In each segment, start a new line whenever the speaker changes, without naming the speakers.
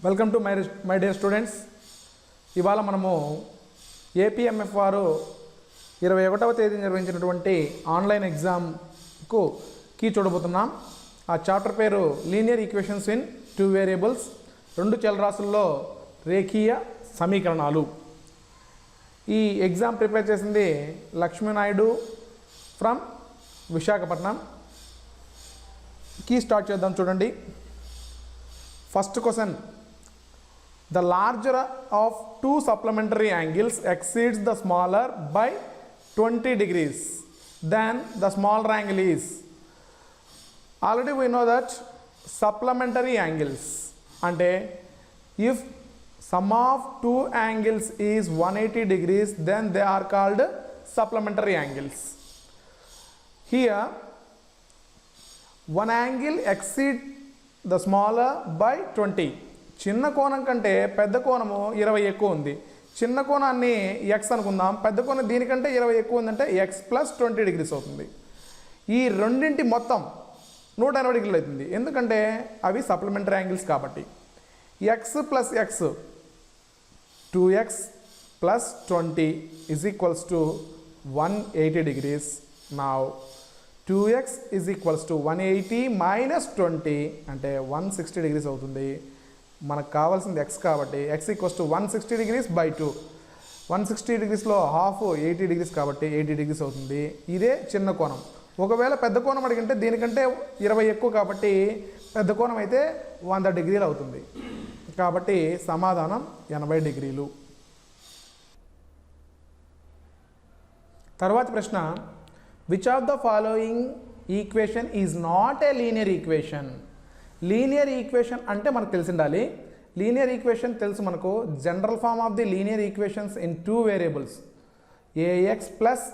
Welcome to my dear students. ఇవాళ మనము APMF వారు 21వ తేదీ నిర్వహించినటువంటి ఆన్లైన్ ఎగ్జామ్కు కీ చూడబోతున్నాం. ఆ చాప్టర్ పేరు linear equations in two variables, రెండు చలరాశుల్లో రేఖీయ సమీకరణాలు. ఈ ఎగ్జామ్ ప్రిపేర్ చేసింది లక్ష్మీనాయుడు ఫ్రమ్ విశాఖపట్నం. కీ స్టార్ట్ చేద్దాం. చూడండి, first question. The larger of two supplementary angles exceeds the smaller by 20 degrees, then the smaller angle is. Already we know that supplementary angles ante if sum of two angles is 180 degrees, then they are called supplementary angles. Here one angle exceeds the smaller by 20. చిన్న కోణం కంటే పెద్ద కోణము 20 ఎక్కువ ఉంది. చిన్న కోణాన్ని X అనుకుందాం, పెద్ద కోణం దీనికంటే 20 ఎక్కువ ఉందంటే ఎక్స్ ప్లస్ 20 డిగ్రీస్ అవుతుంది. ఈ రెండింటి మొత్తం 180 డిగ్రీలు అవుతుంది, ఎందుకంటే అవి సప్లిమెంటరీ యాంగిల్స్ కాబట్టి. X plus x 2x plus 20 is equals to 180 degrees. Now 2x is equals to 180 minus 20 అంటే 160 డిగ్రీస్ అవుతుంది. మనకు కావాల్సింది ఎక్స్ కాబట్టి x equals to 160 degrees by 2. 160 డిగ్రీస్లో హాఫ్ 80 డిగ్రీస్ కాబట్టి 80 డిగ్రీస్ అవుతుంది. ఇదే చిన్న కోణం. ఒకవేళ పెద్ద కోణం అడిగింటే దీనికంటే 20 ఎక్కువ కాబట్టి పెద్ద కోణం అయితే 100 డిగ్రీలు అవుతుంది. కాబట్టి సమాధానం 80 డిగ్రీలు. తర్వాతి ప్రశ్న, which of the following equation is not a linear equation? Linear equation అంటే మనకు తెలిసి ఉండాలి. లీనియర్ ఈక్వేషన్ తెలుసు మనకు. General form of the linear equations in two variables a x plus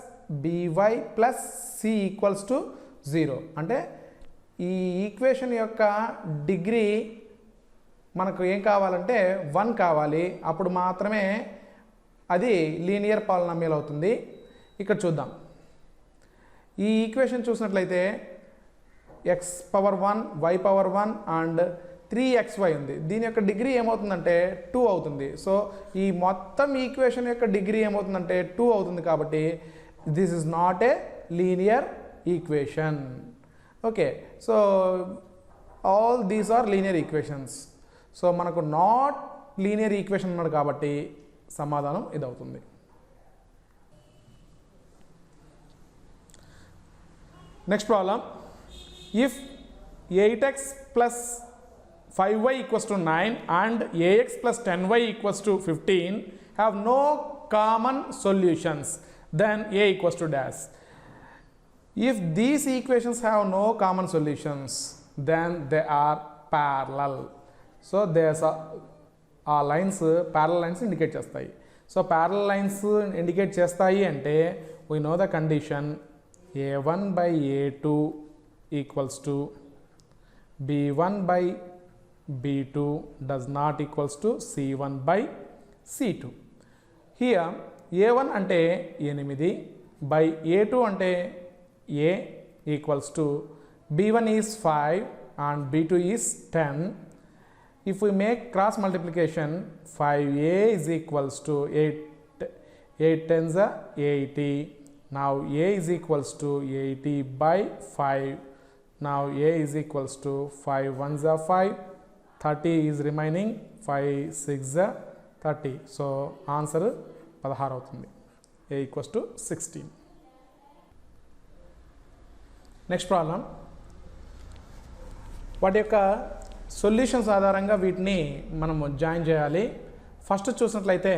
b y plus c equals to 0. అంటే ఈ ఈక్వేషన్ యొక్క degree మనకు ఏం కావాలంటే 1 కావాలి, అప్పుడు మాత్రమే అది లీనియర్ పాలినామియల్ అవుతుంది. ఇక్కడ చూద్దాం. ఈ ఈక్వేషన్ చూసినట్లయితే x power 1 y power 1 and 3xy ఉంది. దీని యొక్క డిగ్రీ ఏమవుతుందంటే 2 అవుతుంది. సో ఈ మొత్తం ఈక్వేషన్ యొక్క డిగ్రీ ఏమవుతుందంటే 2 అవుతుంది. కాబట్టి this is not a linear equation. Okay, so all these are linear equations. సో మనకు నాట్ లీనియర్ ఈక్వేషన్ ఉన్నాడు కాబట్టి సమాధానం ఇది అవుతుంది. Next problem. If 8x plus 5y equals to 9 and ax plus 10y equals to 15 have no common solutions, then a equals to dash. If these equations have no common solutions, then they are parallel. So there's a lines parallel lines indicate చేస్తాయి. So parallel lines indicate చేస్తాయి అంటే we know the condition a1 by a2 equals to b1 by b2 does not equals to c1 by c2. Here a1 అంటే 8 by a2 అంటే a equals to b1 is 5 and b2 is 10. If we make cross multiplication, 5a is equals to 8 tens are 80. Now a is equals to 80 by 5. Now a is equals to 5 ones are 5, 30 is remaining, 5 6 are 30. So answer 16 అవుతుంది. a equals to 16. Next problem. వాటి యొక్క solutions ఆధారంగా వీటిని మనము join చేయాలి. First చూసినట్లయితే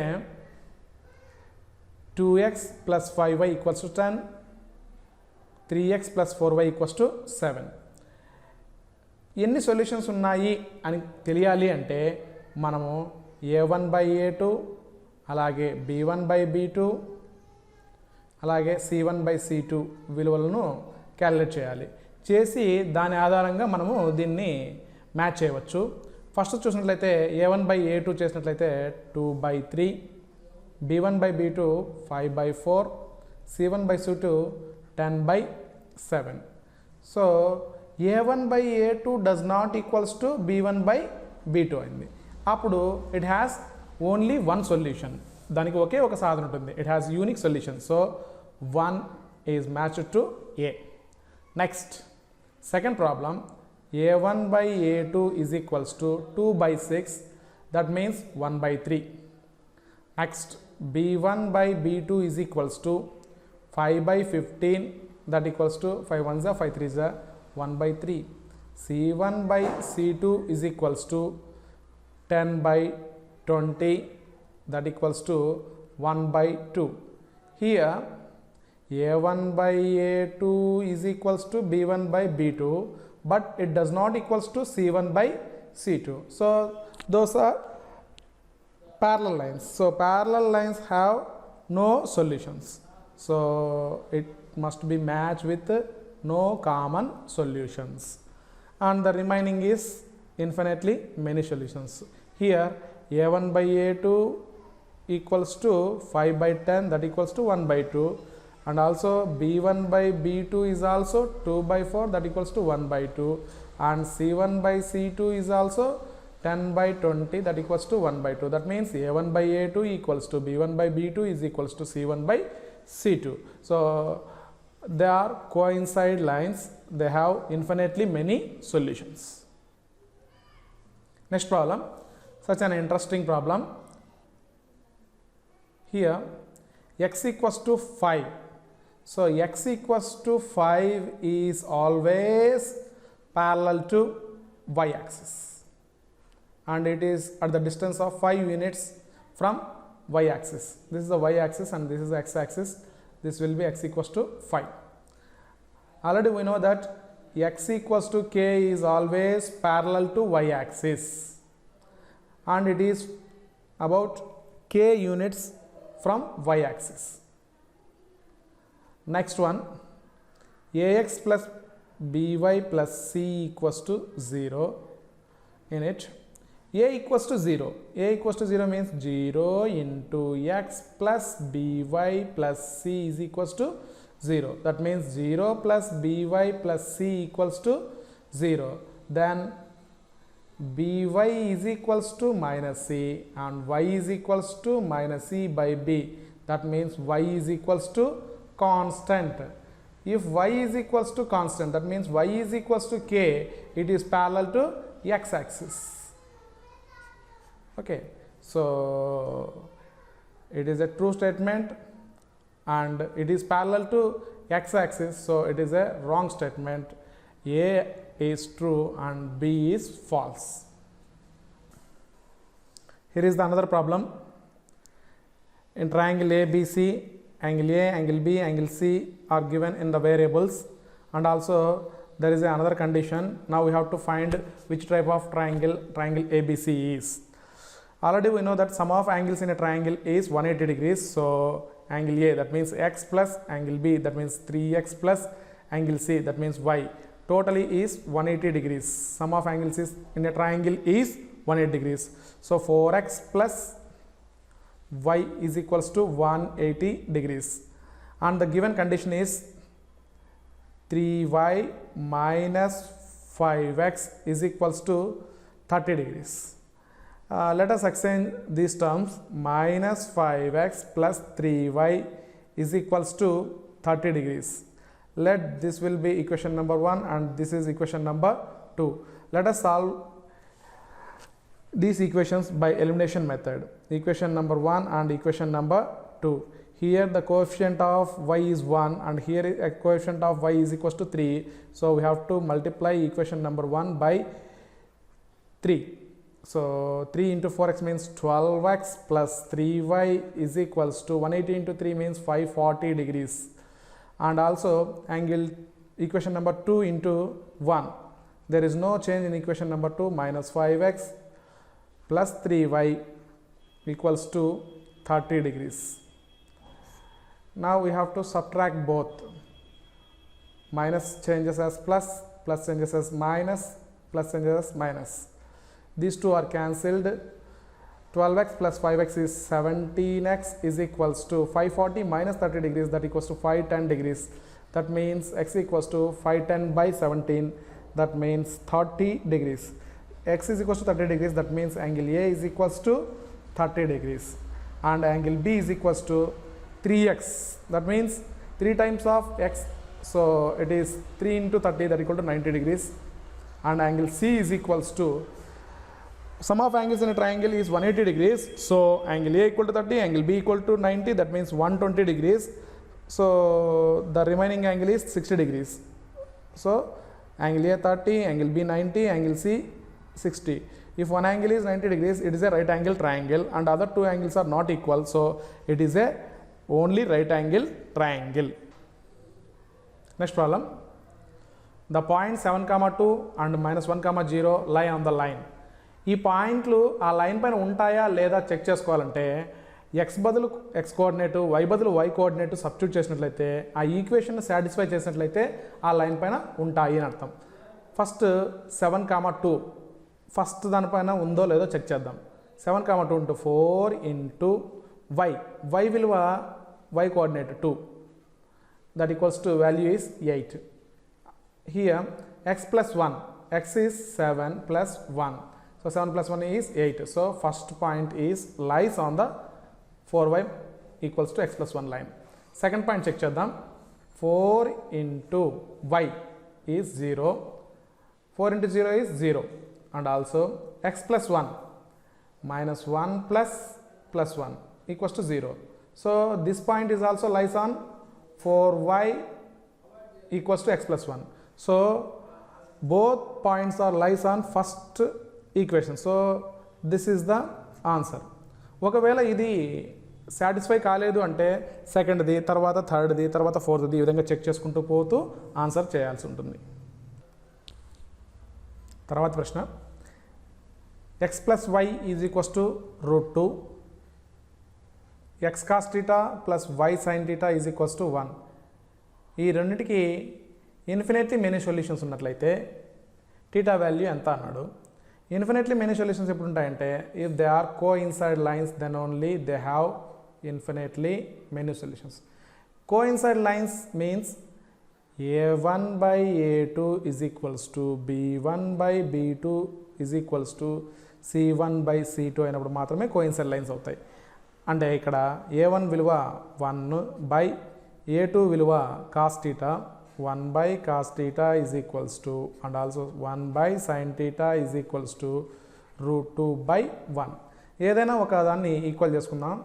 2x plus 5y equals to 10, 3x plus 4y equals to 7. ఎన్ని solutions ఉన్నాయి అని తెలియాలి అంటే మనము a1 by a2 అలాగే b1 by b2 అలాగే c1 by c2 విలువలను క్యాలిక్యులేట్ చేయాలి. చేసి దాని ఆధారంగా మనము దీన్ని మ్యాచ్ చేయవచ్చు. ఫస్ట్ చూసినట్లయితే a1 by a2 చేసినట్లయితే 2 by 3, b1 by b2 5 by 4, c1 by c2 10 by 7. So a1 by a2 does not equals to b1 by b2 అయింది. అప్పుడు it has only one solution, దానికి ఒకే ఒక సాధన ఉంటుంది. It has unique solution. So 1 is matched to A. Next second problem, a1 by a2 is equals to 2 by 6, that means 1 by 3. Next b1 by b2 is equals to 5 by 15, that equals to 5 1s are 5 3s are 1 by 3. c1 by c2 is equals to 10 by 20, that equals to 1 by 2. Here a1 by a2 is equals to b1 by b2, but it does not equals to c1 by c2. So those are parallel lines. So parallel lines have no solutions. So it must be matched with no common solutions, and the remaining is infinitely many solutions. Here a1 by a2 equals to 5 by 10, that equals to 1 by 2, and also b1 by b2 is also 2 by 4, that equals to 1 by 2, and c1 by c2 is also 10 by 20, that equals to 1 by 2. That means a1 by a2 equals to b1 by b2 is equals to c1 by c2. So they are coincide lines, they have infinitely many solutions. Next problem, such an interesting problem. Here x equals to 5. So x equals to 5 is always parallel to y-axis, and it is at the distance of 5 units from y-axis. This is the y-axis and this is the x-axis. This will be x equals to 5. Already we know that x equals to k is always parallel to y-axis, and it is about k units from y-axis. Next one, ax plus by plus c equals to 0. In it, a equals to 0. A equals to 0 means 0 into x plus by plus c is equals to 0. That means 0 plus by plus c equals to 0. Then by is equals to minus c and y is equals to minus c by b. That means y is equals to constant. If y is equals to constant, that means y is equals to k, it is parallel to x-axis. Okay, so it is a true statement and it is parallel to x-axis, so it is a wrong statement. A is true and b is false. Here is the another problem. In triangle ABC, angle A, angle B, angle C are given in the variables, and also there is another condition. Now we have to find which type of triangle ABC is. Already we know that sum of angles in a triangle is 180 degrees. So angle A, that means x plus angle B, that means 3x plus angle C, that means y. Totally is 180 degrees. Sum of angles is in a triangle is 180 degrees. So 4x plus y is equals to 180 degrees, and the given condition is 3y minus 5x is equals to 30 degrees. Let us exchange these terms. Minus 5x plus 3y is equals to 30 degrees. Let this will be equation number 1 and this is equation number 2. Let us solve these equations by elimination method. Equation number 1 and equation number 2. Here the coefficient of y is 1 and here a coefficient of y is equals to 3. So we have to multiply equation number 1 by 3. So 3 into 4x means 12x plus 3y is equals to 180 into 3 means 540 degrees. And also angle equation number 2 into 1. There is no change in equation number 2. Minus 5x plus 3y equals to 30 degrees. Now we have to subtract both. Minus changes as plus, plus changes as minus, plus changes as minus. These two are cancelled. 12x plus 5x is 17x is equals to 540 minus 30 degrees, that equals to 510 degrees. That means x equals to 510 by 17, that means 30 degrees. x is equals to 30 degrees, that means angle A is equals to 30 degrees, and angle B is equals to 3x, that means 3 times of x, so it is 3 into 30, that equal to 90 degrees, and angle C is equals to, sum of angles in a triangle is 180 degrees, so angle A equal to 30, angle B equal to 90, that means 120 degrees, so the remaining angle is 60 degrees. So angle A 30, angle B 90, angle C 60. If one angle is 90 degrees, it is a right angle triangle, and other two angles are not equal, so it is a only right angle triangle. Next problem. The point 7,2 and -1,0 lie on the line. ఈ పాయింట్లు ఆ line పైన ఉంటాయా లేదా check చేసుకోవాలంటే x బదులు x coordinate, y బదులు y coordinate substitute చేసినట్లయితే ఆ ఈక్వేషన్ సాటిస్ఫై చేసినట్లయితే ఆ లైన్ పైన ఉంటాయి అని అర్థం. ఫస్ట్ 7,2 ఫస్ట్ దానిపైన ఉందో లేదో చెక్ చేద్దాం. 7,2 into 4 into y, y విలువ y coordinate 2, that equals to value is 8. Here x plus 1, x is 7 plus 1, so 7 plus 1 is 8, so first point is lies on the 4y equals to x plus 1 line. Second point check చేద్దాం. 4 into y is 0, 4 into 0 is 0, and also x plus 1 minus 1 plus 1 equals to 0, so this point is also lies on 4y equals to x plus 1, so both points are lies on first equation, so this is the answer. ఒకవేళ ఇది satisfy కాలేదు అంటే సెకండ్ది, తర్వాత థర్డ్ది, తర్వాత ఫోర్త్ది, ఈ విధంగా check చేసుకుంటూ పోతూ ఆన్సర్ చేయాల్సి ఉంటుంది. తర్వాత ప్రశ్న, x plus y is equals to √2, x cos theta plus y sin theta is equals to 1. ఈ రెండింటికి ఇన్ఫినిట్లీ మెనీ సొల్యూషన్స్ ఉన్నట్లయితే థీటా వాల్యూ ఎంత అన్నాడు. ఇన్ఫినిట్లీ మెనీ సొల్యూషన్స్ ఎప్పుడు ఉంటాయంటే if they are coincide lines then only they have infinitely many solutions. Coincide lines means a1 by a2 is equals to b1 by b2 is equals to c1 by c2 అయినప్పుడు మాత్రమే coincide lines అవుతాయి. అంటే ఇక్కడ a1 విలువ 1 by a2 విలువ cos theta, 1 by cos theta is equals to, and also 1 by sin theta is equals to √2 by 1. ఏదైనా ఒక దాన్ని ఈక్వల్ చేసుకుందాం.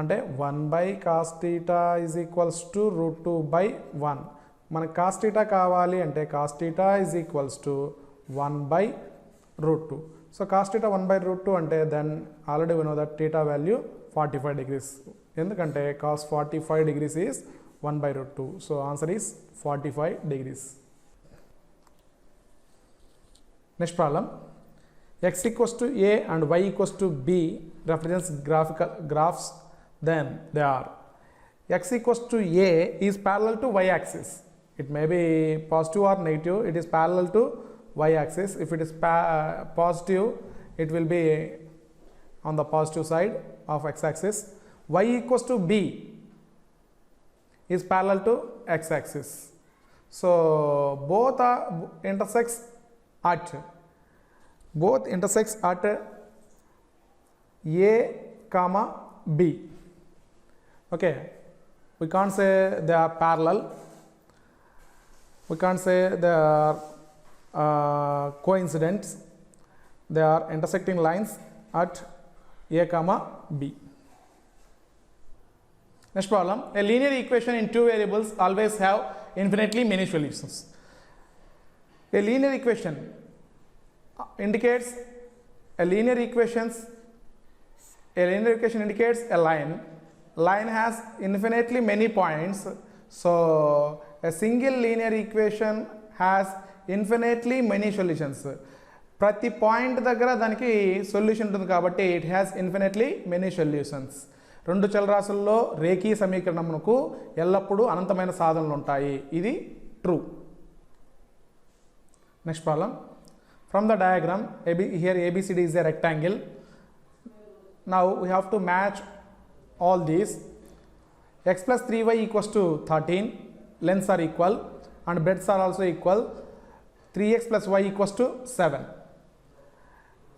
అంటే 1 by cos theta is equals to √2 by 1. మనకు cos theta కావాలి అంటే cos theta is equals to 1 by √2. So cos theta 1 by √2 అంటే then already we know that theta value 45 degrees. ఎందుకంటే cos 45 degrees is 1 by √2. So answer is 45 degrees. Next problem. X equals to A and Y equals to B represents graphs. Then they are x equals to A is parallel to y axis. It may be positive or negative. It is parallel to y axis. If it is positive, it will be on the positive side of x axis. Y equals to B is parallel to x axis. So both are intersects at A comma B. Okay, we can't say they are parallel, we can't say they are coincident, they are intersecting lines at A comma B. Next problem, a linear equation in two variables always have infinitely many solutions. A linear equation indicates a linear equation indicates a line has infinitely many points, so a single linear equation has infinitely many solutions. ప్రతి point దగ్గర దానికి solution ఉంటుంది కాబట్టి it has infinitely many solutions. రెండు చలరాశుల్లో రేఖీయ సమీకరణమునకు ఎల్లప్పుడూ అనంతమైన సాధనలు ఉంటాయి. ఇది true. Next problem. From the diagram here ABCD is a rectangle. Now we have to match all these. X plus 3y equals to 13, lengths are equal and breadths are also equal. 3x plus y equals to 7.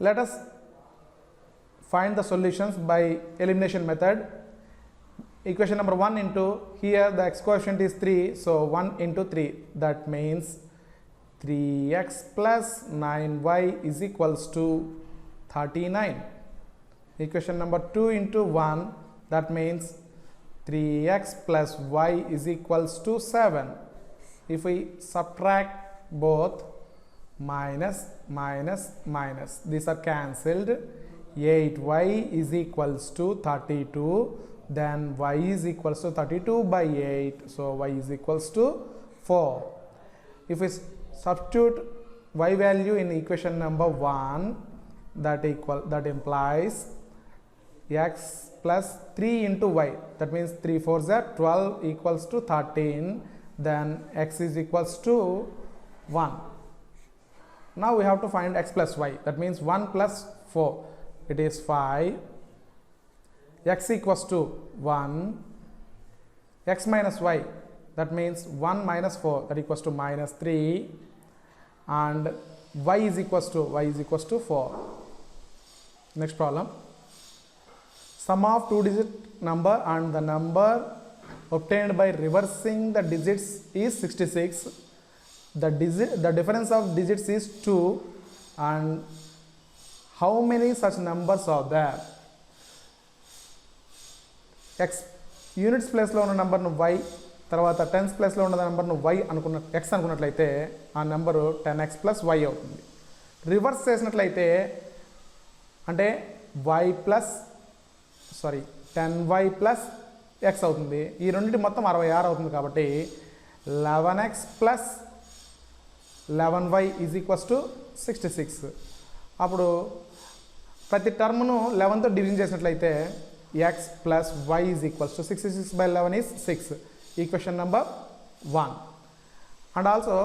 Let us find the solutions by elimination method. Equation number 1 into, here the x coefficient is 3, so 1 into 3, that means 3x plus 9y is equals to 39. Equation number 2 into 1, that means 3x plus y is equals to 7. If we subtract both, minus, minus, minus, these are cancelled. 8y is equals to 32, then y is equals to 32 by 8, so y is equals to 4. If we substitute y value in equation number 1, that implies x plus 3 into y, that means 3 4s are 12 equals to 13, then x is equals to 1. Now we have to find x plus y, that means 1 plus 4, it is 5, x equals to 1, x minus y, that means 1 minus 4, that equals to minus 3, and y is equals to 4. Next problem. Sum of two-digit number and the number obtained by reversing the digits is 66. The difference of digits is 2, and how many such numbers are there? X units ప్లేస్లో ఉన్న నెంబర్ను y, తర్వాత tense ప్లేస్లో ఉన్న నెంబర్ను y అనుకున్న x అనుకున్నట్లయితే ఆ నెంబరు 10x ప్లస్ y అవుతుంది. రివర్స్ చేసినట్లయితే అంటే 10y ప్లస్ x అవుతుంది. ఈ రెండింటి మొత్తం 66 అవుతుంది కాబట్టి 11x plus 11y is equals to 66. అప్పుడు ప్రతి టర్మ్ను 11తో డివిజన్ చేసినట్లయితే x plus y is equals to 66 by 11 is 6. Equation number 1. And also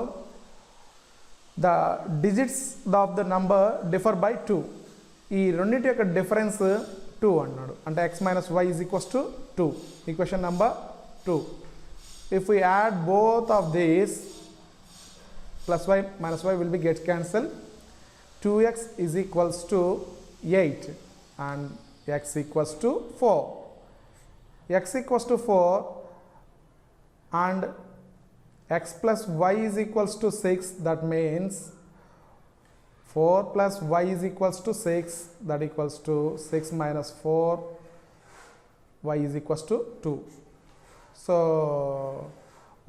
the digits of the number differ by 2. ఈ రెండింటి యొక్క డిఫరెన్స్ 2 అన్నాడు, అంటే x minus y is equals to 2. Equation number 2. If we add both of these, plus y minus y will be get cancelled. 2x is equals to 8 and x equals to 4. X equals to 4 and x plus y is equals to 6, that means 4 plus y is equals to 6, that equals to 6 minus 4, y is equals to 2. So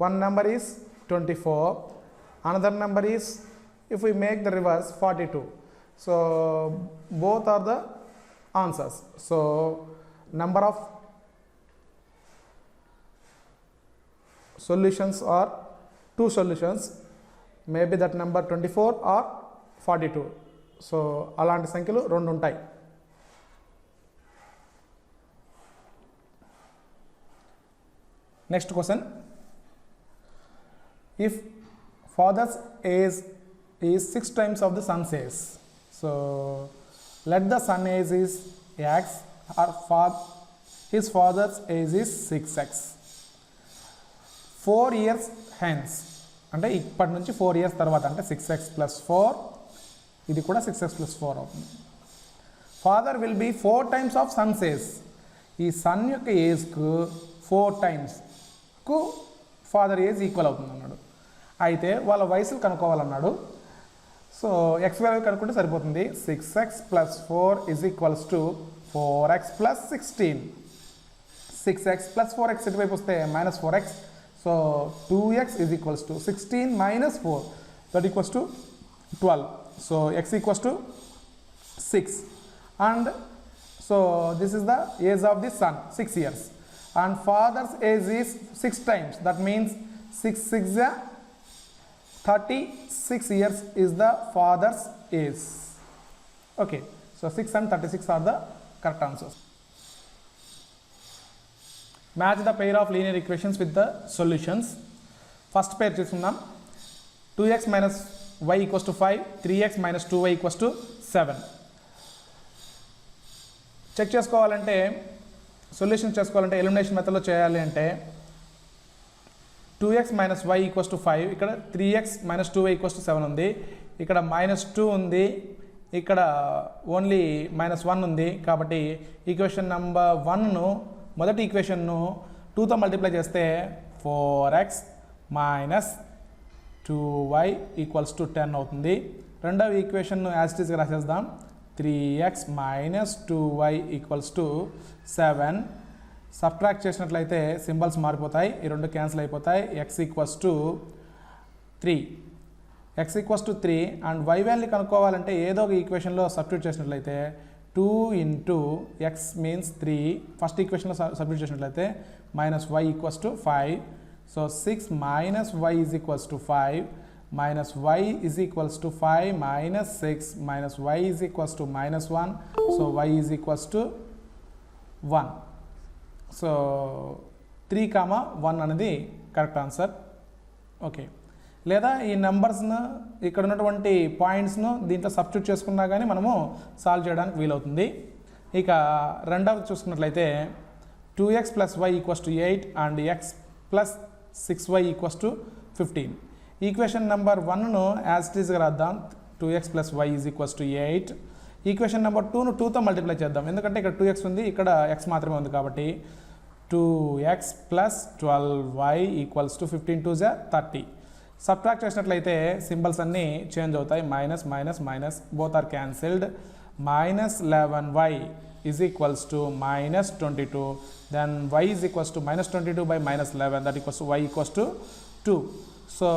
one number is 24, another number is, if we make the reverse, 42. So both are the answers. So number of solutions are 2 solutions, maybe that number 24 or 42. So అలాంటి సంఖ్యలు 2 ఉంటాయి. Next question. If father's age is 6 times of the son's age, so let the son age is x, or his father's age is 6x. 4 years hence, అంటే ఇప్పటి నుంచి 4 years తర్వాత, అంటే 6x plus 4, ఇది కూడా 6x plus 4 అవుతుంది. Father will be 4 times of Sons age. ఈ sun యొక్క ఏజ్కు 4 times కు ఫాదర్ ఏజ్ ఈక్వల్ అవుతుంది అన్నాడు. అయితే వాళ్ళ వయసులు కనుక్కోవాలన్నాడు. సో ఎక్స్ వాల్యూ కనుక్కుంటే సరిపోతుంది. 6x plus 4 is equals to 4x plus 16. 6x plus 4x ఇటువైపు వస్తే minus 4x. So 2x is equals to 16 minus 4, that equals to 12. So x equals to 6. And so this is the age of the son, 6 years. And father's age is 6 times, that means 6 6 36 years is the father's age. Okay, so 6 and 36 are the correct answers. Match the pair of linear equations with the solutions. First pair chesundam. 2x minus y equals to 5, 3x minus 2y equals to 7. Check చేసుకోవాలంటే, solution చేసుకోవాలంటే elimination మెథడ్లో చేయాలి అంటే 2x minus y equals to 5, ఇక్కడ 3x minus 2y equals to 7 ఉంది, ఇక్కడ minus 2 ఉంది, ఇక్కడ ఓన్లీ -1 ఉంది కాబట్టి ఈక్వేషన్ నెంబర్ 1ను మొదటి ఈక్వేషన్ను 2తో మల్టిప్లై చేస్తే 4x minus 2y equals to 10 అవుతుంది. రెండవ ఈక్వేషన్ను యాజ్ ఇట్ ఈస్గా రాసేద్దాం. 3x minus 2y equals to 7. Subtract చేసినట్లయితే సింబల్స్ మారిపోతాయి, ఈ రెండు క్యాన్సిల్ అయిపోతాయి. x equals to 3 and y value కనుక్కోవాలంటే ఏదో ఒక ఈక్వేషన్లో సబ్స్టిట్యూట్ చేసినట్లయితే 2 ఇంటూ x మీన్స్ 3, ఫస్ట్ ఈక్వేషన్లో సబ్స్టిట్యూట్ చేసినట్లయితే -y equals to 5. So 6 minus y is equals to 5 minus y is equals to 5 minus 6 minus y is equals to -1. So y is equals to 1. So 3, 1 అనేది correct answer. Okay, లేదా ఈ నెంబర్స్ను ఇక్కడ ఉన్నటువంటి పాయింట్స్ను దీంట్లో substitute చేసుకున్నా కానీ మనము సాల్వ్ చేయడానికి వీలవుతుంది. ఇక రెండవది చూసుకున్నట్లయితే 2x plus y equals to 8 and x plus 6y equals to 15. Equation number 1ను యాజ్ ఇట్ ఈస్గా రాద్దాం. 2x plus y is equals to 8. Equation number 2ను 2తో మల్టిప్లై చేద్దాం, ఎందుకంటే ఇక్కడ 2x ఉంది, ఇక్కడ x మాత్రమే ఉంది కాబట్టి 2x plus 12y equals to 15 2 30. Subtract చేసినట్లయితే సింబల్స్ అన్నీ చేంజ్ అవుతాయి, minus minus minus both are cancelled. -11y is equals to -22, then y is equals to -22 by -11, that equals to y equals to 2. So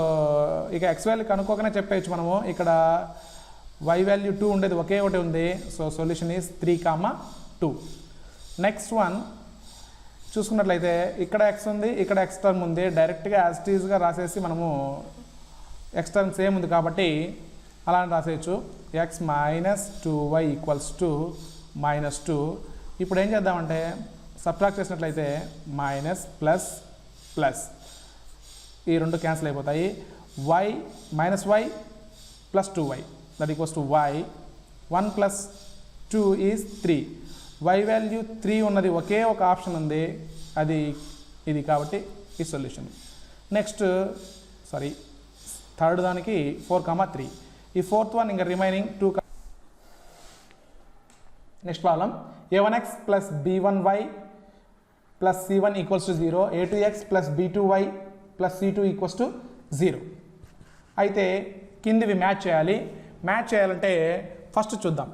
ఇక x value కనుక్కోకనే చెప్పేయచ్చు మనము. ఇక్కడ y value 2 ఉండేది ఒకే ఒకటి ఉంది. So solution is 3, 2. Next one చూసుకున్నట్లయితే ఇక్కడ x ఉంది, ఇక్కడ x టర్మ్ ఉంది. డైరెక్ట్గా యాజ్ ఇట్ ఈస్గా రాసేసి మనము x టర్మ్ సేమ్ ఉంది కాబట్టి అలా రాసేయచ్చు. x minus 2y equals to -2. ఇప్పుడు ఏం చేద్దామంటే సబ్ట్రాక్ట్ చేసినట్లయితే మైనస్ ప్లస్ ప్లస్ ఈ రెండు క్యాన్సిల్ అయిపోతాయి. y minus y plus 2y that equals to y. 1 plus 2 is 3. y value 3 ఉన్నది ఒకే ఒక ఆప్షన్ ఉంది, అది ఇది కాబట్టి ఈ సొల్యూషన్. నెక్స్ట్ థర్డ్ దానికి 4, 3. ఈ ఫోర్త్ వన్ ఇంకా remaining 2. Next problem a1x plus b1y plus c1 equals to 0, a2x plus b2y plus c2 equals to 0. అయితే కిందివి మ్యాచ్ చేయాలి. మ్యాచ్ చేయాలంటే ఫస్ట్ చూద్దాం.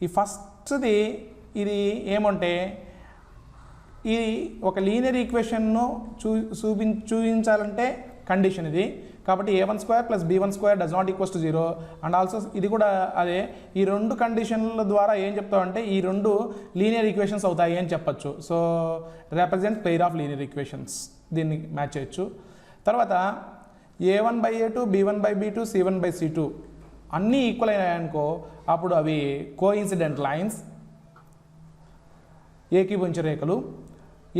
ఈ ఫస్ట్ది ఇది ఏమంటే ఇది ఒక లీనియర్ ఈక్వేషన్ను చూపించాలంటే కండిషన్ ఇది కాబట్టి a1² plus b1² does not equals to 0. And also ఇది కూడా అదే. ఈ రెండు కండిషన్ల ద్వారా ఏం చెప్తామంటే ఈ రెండు లీనియర్ ఈక్వేషన్స్ అవుతాయి అని చెప్పచ్చు. So represent pair of linear equations, దీన్ని మ్యాచ్ చేయొచ్చు. తర్వాత a1/a2 b1/b2 c1/c2 అన్నీ ఈక్వల్ అయినాయనుకో అప్పుడు అవి కోఇన్సిడెంట్ లైన్స్, ఏకీభవించే రేఖలు.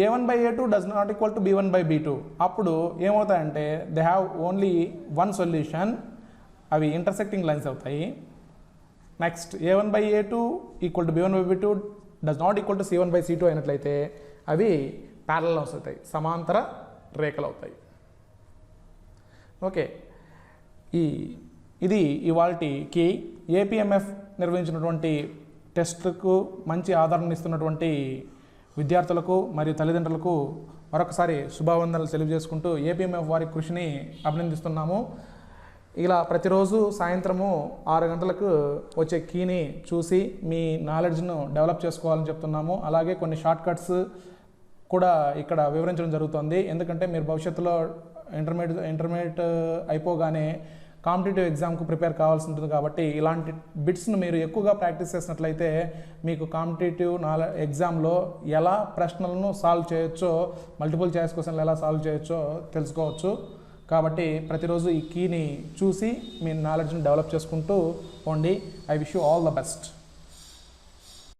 a1/a2 does not equal to b1/b2 అప్పుడు ఏమవుతాయంటే they have only one solution, అవి ఇంటర్సెక్టింగ్ లైన్స్ అవుతాయి. Next a1/a2 equal to b1/b2 does not equal to c1/c2 అయినట్లయితే అవి ప్యారలల్స్ అవుతాయి, సమాంతర రేఖలు అవుతాయి. ఓకే, ఇది ఇవాల్టికి ఏపీఎంఎఫ్ నిర్వహించినటువంటి టెస్ట్కు మంచి ఆదరణ ఇస్తున్నటువంటి విద్యార్థులకు మరియు తల్లిదండ్రులకు మరొకసారి శుభావందనలు తెలియజేసుకుంటూ ఏపీఎంఎఫ్ వారి కృషిని అభినందిస్తున్నాము. ఇలా ప్రతిరోజు సాయంత్రము 6 గంటలకు వచ్చే కీని చూసి మీ నాలెడ్జ్ను డెవలప్ చేసుకోవాలని చెప్తున్నాము. అలాగే కొన్ని షార్ట్ కట్స్ కూడా ఇక్కడ వివరించడం జరుగుతుంది. ఎందుకంటే మీరు భవిష్యత్తులో ఇంటర్మీడియట్ అయిపోగానే కాంపిటేటివ్ ఎగ్జామ్కు ప్రిపేర్ కావాల్సి ఉంటుంది కాబట్టి ఇలాంటి బిట్స్ను మీరు ఎక్కువగా ప్రాక్టీస్ చేసినట్లయితే మీకు కాంపిటేటివ్ ఎగ్జామ్లో ఎలా ప్రశ్నలను సాల్వ్ చేయొచ్చో, మల్టిపుల్ చాయిస్ క్వశ్చన్లు ఎలా సాల్వ్ చేయొచ్చో తెలుసుకోవచ్చు. కాబట్టి ప్రతిరోజు ఈ కీని చూసి మీ నాలెడ్జ్ని డెవలప్ చేసుకుంటూ పోండి. I wish you all the best.